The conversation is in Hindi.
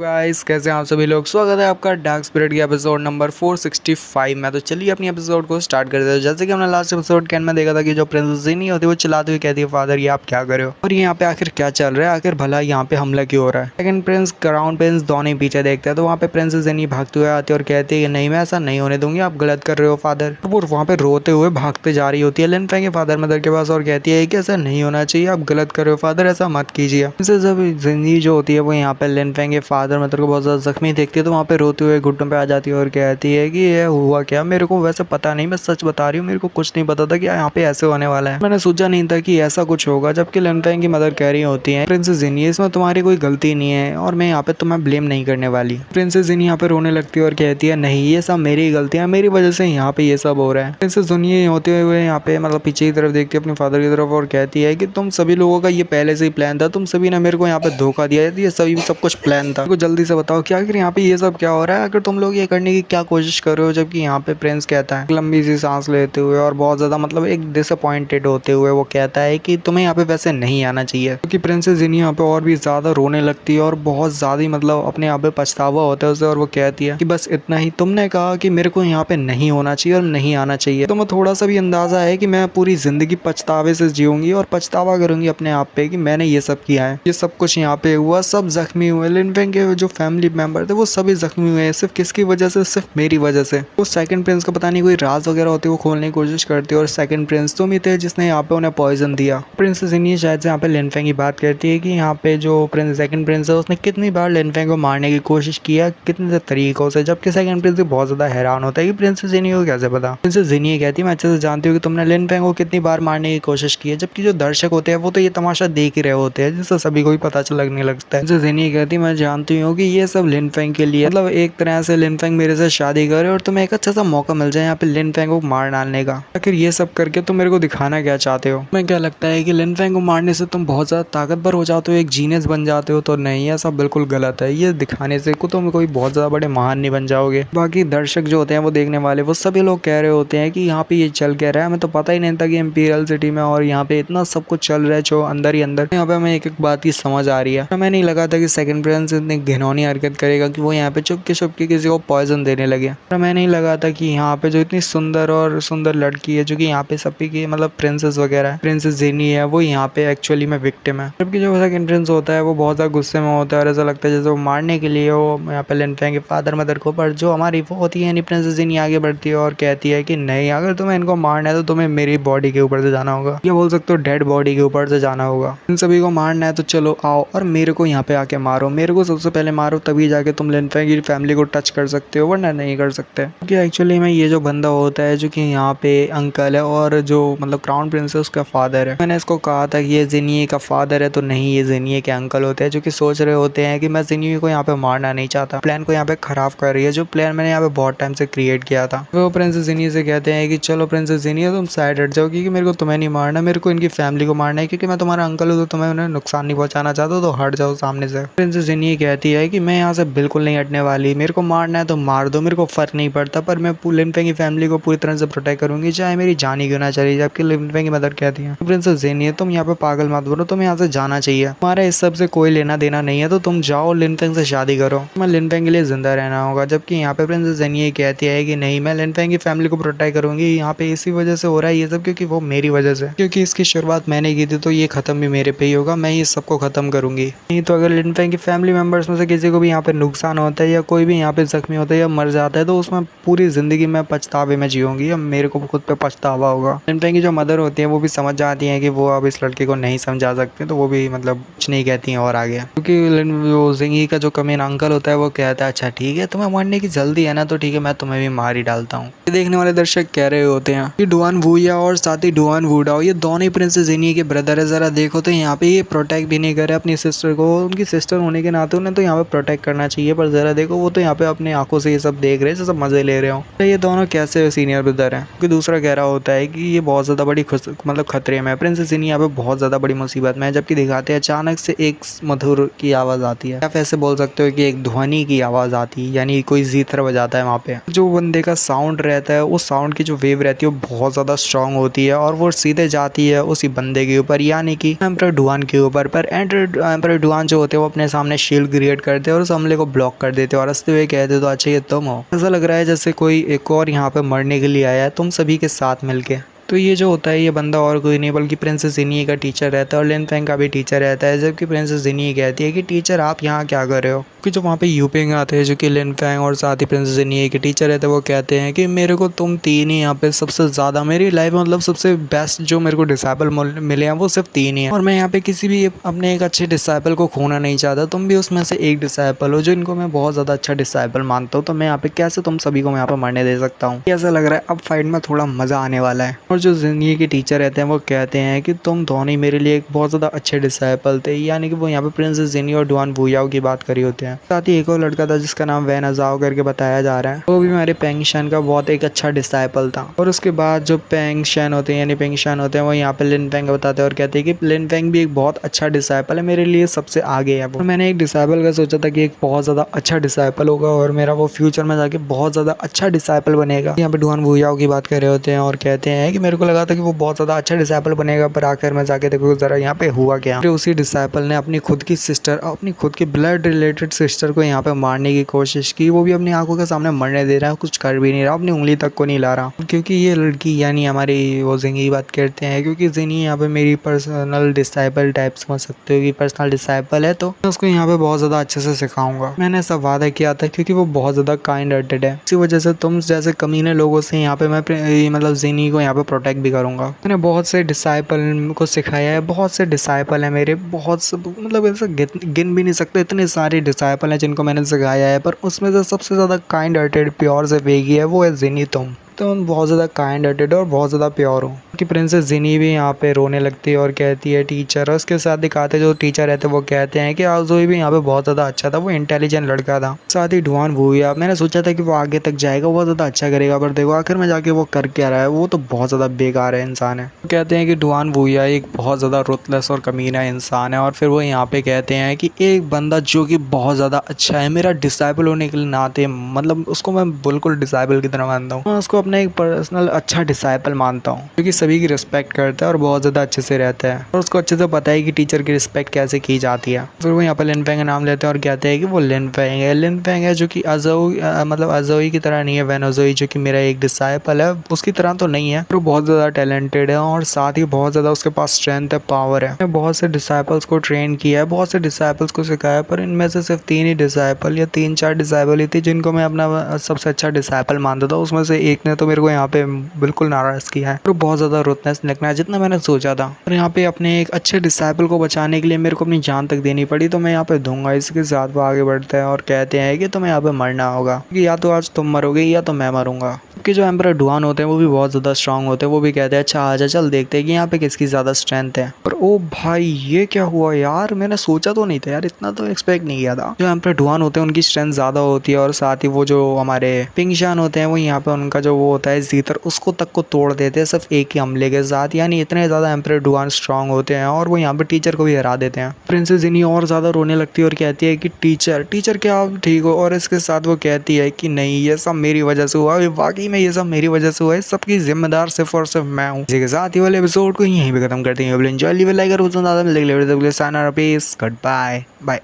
गाइस कैसे हैं आप सभी लोग। स्वागत है आपका डार्क स्पिरिट के एपिसोड नंबर 465 में। तो चलिए अपनी एपिसोड को स्टार्ट कर देते हैं। जैसे कि हमने लास्ट एपिसोड के एंड में देखा था कि जो प्रिंसेस नहीं होती वो चिल्लाती हुई कहती है, फादर ये आप क्या कर रहे हो, और यहाँ पे आखिर क्या चल रहा है, आखिर भला यहाँ पे हमला क्यों हो रहा है। सेकंड प्रिंस क्राउन प्रिंस दोनों ही पीछे देखते हैं तो वहाँ पे प्रिंसेस नहीं भागते हुए आती है और कहती है नहीं मैं ऐसा नहीं होने दूंगी, आप गलत कर रहे हो फादर। तो वो वहाँ पे रोते हुए भागते जा रही होती है लिन फेंग के फादर मदर के पास और कहती है कि ऐसा नहीं होना चाहिए, आप गलत कर रहे हो फादर, ऐसा मत कीजिए। जब जिंदगी जो होती है वो यहाँ पे लिन फेंग के फादर मदर को बहुत ज्यादा जख्मी देखती है तो वहाँ पे रोते हुए घुटनों पे आ जाती है और कहती है कि ये हुआ क्या, मेरे को वैसे पता नहीं, मैं सच बता रही हूँ, मेरे को कुछ नहीं पता था कि यहाँ पे ऐसे होने वाला है, मैंने सोचा नहीं था कि ऐसा कुछ होगा। जबकि लिन फेंग की मदर कह रही होती है प्रिंसेस जिनी इसमें तुम्हारी कोई गलती नहीं है और मैं यहाँ पे तुम्हें ब्लेम नहीं करने वाली। प्रिंसेस जिनी यहाँ पे रोने लगती है और कहती है नहीं ये सब मेरी गलती है, मेरी वजह से यहाँ पे ये सब हो रहा है। प्रिंसेस जिनी होते हुए यहाँ पे मतलब पीछे की तरफ देखती है अपने फादर की तरफ और कहती है कि तुम सभी लोगों का ये पहले से ही प्लान था, तुम सभी ने मेरे को यहाँ पे धोखा दिया है, ये सभी सब कुछ प्लान था। जल्दी से बताओ कि आखिर यहाँ पे ये सब क्या हो रहा है, अगर तुम लोग ये करने की क्या कोशिश कर रहे हो। जबकि यहाँ पे प्रिंस कहता है लंबी सी सांस लेते हुए और बहुत ज्यादा मतलब एक डिसअपॉइंटेड होते हुए वो कहता है कि तुम्हें यहाँ पे वैसे नहीं आना चाहिए। क्योंकि प्रिंसेस जिनी यहाँ पे और भी ज्यादा रोने लगती है और बहुत ज्यादा मतलब अपने यहाँ पे पछतावा होता है उसे, और वो कहती है कि बस इतना ही, तुमने कहा कि मेरे को यहाँ पे नहीं होना चाहिए और नहीं आना चाहिए, तो मैं थोड़ा सा भी अंदाजा है कि मैं पूरी जिंदगी पछतावे से जीऊंगी और पछतावा करूंगी अपने आप पे कि मैंने ये सब किया है, ये सब कुछ यहाँ पे हुआ, सब जख्मी हुए, लिन फेंग के जो फैमिली मेंबर थे वो सभी जख्मी हुए हैं, सिर्फ किसकी वजह से, सिर्फ मेरी वजह से। वो सेकंड प्रिंस का पता नहीं कोई राज वगैरह होते वो खोलने की कोशिश करती है और सेकंड प्रिंस तुम ही थे जिसने यहाँ पे उन्हें पॉइजन दिया। प्रिंसेस जिनी शायद से यहाँ पे लिन फेंग की बात करती है कि यहाँ पे जो प्रिंस सेकंड प्रिंस है उसने कितनी बार लिन फेंग को मारने की कोशिश किया, कितने तरीकों से। जबकि सेकंड प्रिंस बहुत ज्यादा हैरान होता है कि प्रिंसेस जिनी को कैसे पता। प्रिंसेस जिनी कहती है मैं अच्छे से जानती हूँ कि तुमने लिन फेंग को कितनी बार मारने की कोशिश की है। जबकि जो दर्शक होते हैं वो तो ये तमाशा देख ही रहे होते हैं जिससे सभी को ही पता लगने लगता है। प्रिंसेस जिनी कहती मैं जानती हूँ कि ये सब लिन फेंग के लिए, मतलब एक तरह से लिन फेंग मेरे से शादी करे और तुम्हें एक अच्छा सा मौका मिल जाए यहाँ पे लिन फेंग को मार डालने का। आखिर ये सब करके तुम मेरे को दिखाना क्या चाहते हो। मैं क्या लगता है कि लिन फेंग को मारने से तुम बहुत ज्यादा ताकतवर हो जाते हो, एक जीनियस बन जाते हो, तो नहीं ऐसा बिल्कुल गलत है। ये दिखाने से तुम कोई बहुत ज्यादा बड़े महान नहीं बन जाओगे। बाकी दर्शक जो होते हैं वो देखने वाले वो सभी लोग कह रहे होते हैं कि यहाँ पे ये चल क्या रहा है, हमें तो पता ही नहीं था कि इंपीरियल सिटी में और यहाँ पे इतना सब कुछ चल रहा है जो अंदर ही अंदर। यहाँ पे हमें एक एक बात की समझ आ रही है। हमें नहीं लगा था कि सेकंड प्रिंस इतनी घिनौनी हरकत करेगा कि वो यहाँ पे चुपके किसी को पॉइजन देने लगे। हमें नहीं लगा था कि यहाँ पे जो इतनी सुंदर लड़की है जो कि यहाँ पे सभी की मतलब प्रिंसेस वगैरह है, प्रिंसेस जिनी है, वो यहाँ पे एक्चुअली में विक्टिम है। जबकि जो सेकंड प्रिंस होता है वो बहुत ज्यादा गुस्से में होता है और ऐसा लगता है जैसे वो मारने के लिए वो यहाँ पे लिन फेंग के फादर मदर को। पर जो हमारी वो होती है यानी प्रिंसेस जिनी आगे बढ़ती है और कहती है कि नहीं, अगर तुम्हें इनको मारना है तो तुम्हें मेरी बॉडी के ऊपर से जाना होगा, ये बोल सकते हो डेड बॉडी के ऊपर से जाना होगा। इन सभी को मारना है तो चलो आओ और मेरे को यहाँ पे आके मारो, मेरे को सबसे पहले मारो, तभी जाके तुम लिन फेंग की फैमिली को टच कर सकते हो, वरना नहीं कर सकते। क्योंकि एक्चुअली में ये जो बंदा होता है जो कि यहाँ पे अंकल है और जो मतलब क्राउन प्रिंस है उसका फादर है। मैंने इसको कहा था कि ये जिनिए का फादर है, तो नहीं, ये जिनिए के अंकल होते हैं जो कि सोच रहे होते हैं कि मैं जिनिए को यहाँ पे मारना नहीं चाहता, प्लान को यहाँ पे खराब कर रही है, जो प्लान मैंने यहाँ पे बहुत टाइम से क्रिएट किया था। वो प्रिंसेस जिनी से कहते हैं कि चलो प्रिंसेस जिनी तुम साइड हट जाओ, क्योंकि मेरे को तुम्हें नहीं मारना, मेरे को इनकी फैमिली को मारना है, क्योंकि मैं तुम्हारा अंकल हूँ तो तुम्हें उन्हें नुकसान नहीं पहुंचाना चाहता, तो हट जाओ सामने से। प्रिंसेस जिनी कहती है कि मैं यहाँ से बिल्कुल नहीं हटने वाली, मेरे को मारना है तो मार दो, मेरे को फर्क नहीं पड़ता, पर मैं लिन फेंग की फैमिली को पूरी तरह से प्रोटेक्ट करूंगी, चाहे मेरी जान ही क्यों ना चली। जबकि लिन फेंग की मदर कहती है प्रिंसेस जिनी तुम यहाँ पे पागल मत बनो, तुम यहाँ से जाना चाहिए, तुम्हारा इस सब से कोई लेना देना नहीं है, तो तुम जाओ लिन फेंग से शादी करो, मैं लिन फेंग के लिए जिंदा रहना होगा। जबकि यहाँ पे प्रिंसेस जिनी कहती है कि नहीं, मैं लिन फेंग की फैमिली को प्रोटेक्ट करूंगी, यहाँ पे इसी वजह से हो रहा है ये सब, क्योंकि वो मेरी वजह से, क्योंकि इसकी शुरुआत मैंने की थी तो ये खत्म भी मेरे पे ही होगा, मैं ही सबको खत्म करूंगी। नहीं तो अगर लिन फेंग की फैमिली मेंबर्स में से किसी को भी यहाँ पे नुकसान होता है या कोई भी यहाँ पे जख्मी होता है या मर जाता है तो उसमें पूरी जिंदगी में पछतावे में जीऊंगी या मेरे को खुद पे पछतावा होगा। लिन फेंग की जो मदर होती है वो भी समझ जाती है कि वो अब इस लड़के को नहीं समझा सकते, तो वो भी मतलब कुछ नहीं कहती हैं और आगे। क्योंकि जो जिंगी का जो कमीना अंकल होता है वो कहता है अच्छा ठीक है, तुम्हें मरने की जल्दी है ना, तो ठीक है मैं तुम्हें भी मार ही डालता हूँ। देखने वाले दर्शक कह रहे होते हैं कि डुआन वूया और साथ ही डुआन वूडाओ ये दोनों ही प्रिंसेस जिनी के ब्रदर है। जरा देखो तो यहाँ पे ये प्रोटेक्ट भी नहीं करे अपनी सिस्टर को, उनकी सिस्टर होने के नाते उन्हें तो यहाँ पे प्रोटेक्ट करना चाहिए, पर जरा देखो वो तो यहाँ पे अपनी आंखों से ये सब देख रहे हैं, सब मजे ले रहे हो। तो ये दोनों कैसे सीनियर ब्रदर हैं। क्योंकि दूसरा कह रहा होता है कि ये बहुत ज्यादा बड़ी मतलब खतरे में है, प्रिंसेस जिनी यहाँ पे बहुत ज्यादा बड़ी मुसीबत में है। जबकि दिखाते हैं अचानक से एक मधुर की आवाज आती है, आप ऐसे बोल सकते हो कि एक ध्वनि की आवाज आती है, यानी कोई जीथर बजाता है वहाँ पे। जो बंदे का साउंड रहता है उस साउंड की जो वेव रहती है वो बहुत ज्यादा स्ट्रांग होती है और वो सीधे जाती है उसी बंदे के ऊपर, यानी कि एम्परर डुआन के ऊपर। पर एम्परर डुआन जो होते हैं वो अपने सामने शील्ड क्रिएट करते और उस हमले को ब्लॉक कर देते और हंसते हुए कहते तो अच्छा ये तुम हो। ऐसा लग रहा है जैसे कोई एक और यहाँ पे मरने के लिए आया है तुम सभी के साथ मिलके। तो ये जो होता है ये बंदा और कोई नहीं बल्कि प्रिंसेस जिनी का टीचर रहता है और लिन फेंग का भी टीचर रहता है। जबकि प्रिंसेस जिनी कहती है कि टीचर आप यहाँ क्या कर रहे हो, क्योंकि जो वहाँ पे यूपिंग आते हैं जो कि लिन फेंग और साथ ही प्रिंसेस जिनी के टीचर रहते हैं वो कहते हैं कि मेरे को तुम तीन ही यहाँ पे सबसे ज़्यादा मेरी लाइफ में मतलब सबसे बेस्ट जो मेरे को डिसाइपल मिले हैं वो सिर्फ तीन ही है और मैं यहाँ पे किसी भी अपने एक अच्छे डिसाइपल को खोना नहीं चाहता। तुम भी उसमें से एक डिसाइपल हो जो इनको मैं बहुत ज़्यादा अच्छा डिसाइपल मानता हूँ। तो मैं यहाँ पे कैसे तुम सभी को मैं यहाँ पे मरने दे सकता हूँ। ऐसा लग रहा है अब फाइट में थोड़ा मज़ा आने वाला है। और जो जिनी के टीचर रहते हैं वो कहते हैं कि तुम दोनों मेरे लिए एक बहुत ज़्यादा अच्छे डिसाइपल थे, यानी कि वो यहाँ पे प्रिंसेस जिनी और डुआन वुयाओ की बात करी होते हैं। साथ ही एक और लड़का था जिसका नाम वैन अजाओ करके बताया जा रहा है, वो भी हमारे पेंग शन का बहुत एक अच्छा डिसाइपल था। और उसके बाद जो पेंग शन होते हैं यानी पेंग शन होते हैं वो यहाँ पे लिन फेंग बताते हैं और कहते हैं कि लिन फेंग भी एक बहुत अच्छा डिसाइपल है, मेरे लिए सबसे आगे है वो। मैंने एक डिसाइपल का सोचा था कि एक बहुत ज़्यादा अच्छा डिसाइपल होगा और मेरा वो फ्यूचर में जाके बहुत ज़्यादा अच्छा डिसाइपल बनेगा। यहाँ पे डुआन वुयाओ की बात कर रहे होते हैं और कहते हैं कि मेरे को लगा था कि वो बहुत ज़्यादा अच्छा डिसाइपल बनेगा, पर आखिर में जाके देखो जरा यहाँ पे हुआ क्या। फिर उसी डिसाइपल ने अपनी खुद की सिस्टर, अपनी खुद की ब्लड रिलेटेड सिस्टर को यहाँ पे मारने की कोशिश की। वो भी अपनी आंखों के सामने मरने दे रहा है, कुछ कर भी नहीं रहा, अपनी उंगली तक को नहीं ला रहा, क्योंकि ये लड़की यानी हमारी वो जिनी की बात करते हैं, क्योंकि जिनी यहाँ पे मेरी पर्सनल डिसाइपल टाइप समझ सकते हो कि पर्सनल डिसाइपल है, तो मैं उसको यहाँ पे बहुत ज़्यादा अच्छे से सिखाऊंगा। मैंने ऐसा वादा किया था क्योंकि वो बहुत ज़्यादा काइंड हार्टेड है, इसी वजह से तुम जैसे कमीने लोगों से यहाँ पे मैं मतलब जिनी को यहाँ पे प्रोटेक्ट भी करूँगा। मैंने बहुत से डिसाइपल को सिखाया है, बहुत से डिसाइपल है मेरे, बहुत से मतलब ऐसा गिन भी नहीं सकते, इतने सारे डिसाइपल हैं जिनको मैंने सिखाया है, पर उसमें से सबसे ज़्यादा काइंड हार्टेड प्योर से वेगी है वो है जिनी। तुम बहुत ज़्यादा काइंड हार्टेड और बहुत ज़्यादा प्योर हो। कि प्रिंसेस जिनी भी यहाँ पे रोने लगती है और कहती है टीचर, और उसके साथ दिखाते जो टीचर रहते हैं वो कहते हैं कि आज़ोई भी यहाँ पे बहुत ज़्यादा अच्छा था, वो इंटेलिजेंट लड़का था। साथ ही डुआन वुया, मैंने सोचा था कि वो आगे तक जाएगा, बहुत ज़्यादा अच्छा करेगा, पर देखो आखिर में जाके वो कर क्या रहा है, वो तो बहुत ज़्यादा बेकार है इंसान है। कहते हैं कि डुआन वुया एक बहुत ज़्यादा रुतलेस और कमीना इंसान है। और फिर वो यहाँ पे कहते हैं कि एक बंदा जो कि बहुत ज़्यादा अच्छा है, मेरा डिसाइपल होने के नाते मतलब उसको मैं बिल्कुल डिसाइपल की तरह मानता हूँ, मैं उसको अपना एक पर्सनल अच्छा डिसाइपल मानता हूँ, क्योंकि सभी की रिस्पेक्ट करता है और बहुत ज़्यादा अच्छे से रहता है और उसको अच्छे से पता है कि टीचर की रिस्पेक्ट कैसे की जाती है। फिर वो यहाँ पर लिन फेंग का नाम लेते हैं और कहते हैं कि वो लिन फेंग है। लिन फेंग है जो कि मतलब अज़ोई की तरह नहीं है, वैन अज़ोई जो कि मेरा एक डिसाइपल है उसकी तरह तो नहीं है, वो बहुत ज़्यादा टैलेंटेड है और साथ ही बहुत ज़्यादा उसके पास स्ट्रेंथ है, पावर है। मैं बहुत से डिसाइपल्स को ट्रेन किया है, बहुत से डिसाइपल्स को सिखाया, पर इनमें से सिर्फ 3 ही डिसाइपल या 3-4 डिसाइपल ही थे जिनको मैं अपना सबसे अच्छा डिसाइपल मानता था। उसमें से एक ने तो मेरे को यहाँ पे बिल्कुल नाराज किया है और बहुत ज़्यादा रुतलेस निकला है जितना मैंने सोचा था। और यहाँ पे अपने एक अच्छे डिसाइपल को बचाने के लिए मेरे को अपनी जान तक देनी पड़ी, तो मैं यहाँ पे दूंगा। इसके साथ वो आगे बढ़ता है और कहते हैं कि तुम्हें यहाँ पे मरना होगा, क्योंकि या तो आज तुम मरोगे या तो मैं मरूंगा। क्योंकि जो एम्परर डुआन होते हैं वो भी बहुत ज़्यादा स्ट्रांग होते हैं, वो भी कहते हैं अच्छा आजा चल देखते हैं कि यहाँ पे किसकी ज़्यादा स्ट्रेंथ है। पर ओ भाई ये क्या हुआ यार, मैंने सोचा तो नहीं था यार, इतना तो एक्सपेक्ट नहीं किया था। जो एम्परर डुआन होते हैं उनकी स्ट्रेंथ ज़्यादा होती है और साथ ही वो जो हमारे पिंग शान होते हैं वो यहाँ पे उनका जो वो होता है जीतर उसको तक को तोड़ देते हैं सिर्फ एक ही हमले के साथ, यानी इतने ज़्यादा एम्परर डुआन स्ट्रांग होते हैं और वो यहाँ पे टीचर को भी हरा देते हैं। प्रिंसेस जिनी और ज़्यादा रोने लगती है और कहती है कि टीचर क्या आप ठीक हो, और इसके साथ वो कहती है कि नहीं ये सब मेरी वजह से हुआ, वाकई में ये सब मेरी वजह से हुआ है, सबकी जिम्मेदार सिर्फ और सिर्फ मैं हूँ। इसी के साथ ये वाले एपिसोड को यहीं पे खत्म करते हैं। एंजॉय लीव लाइक और पसंद आता है, गुड बाय।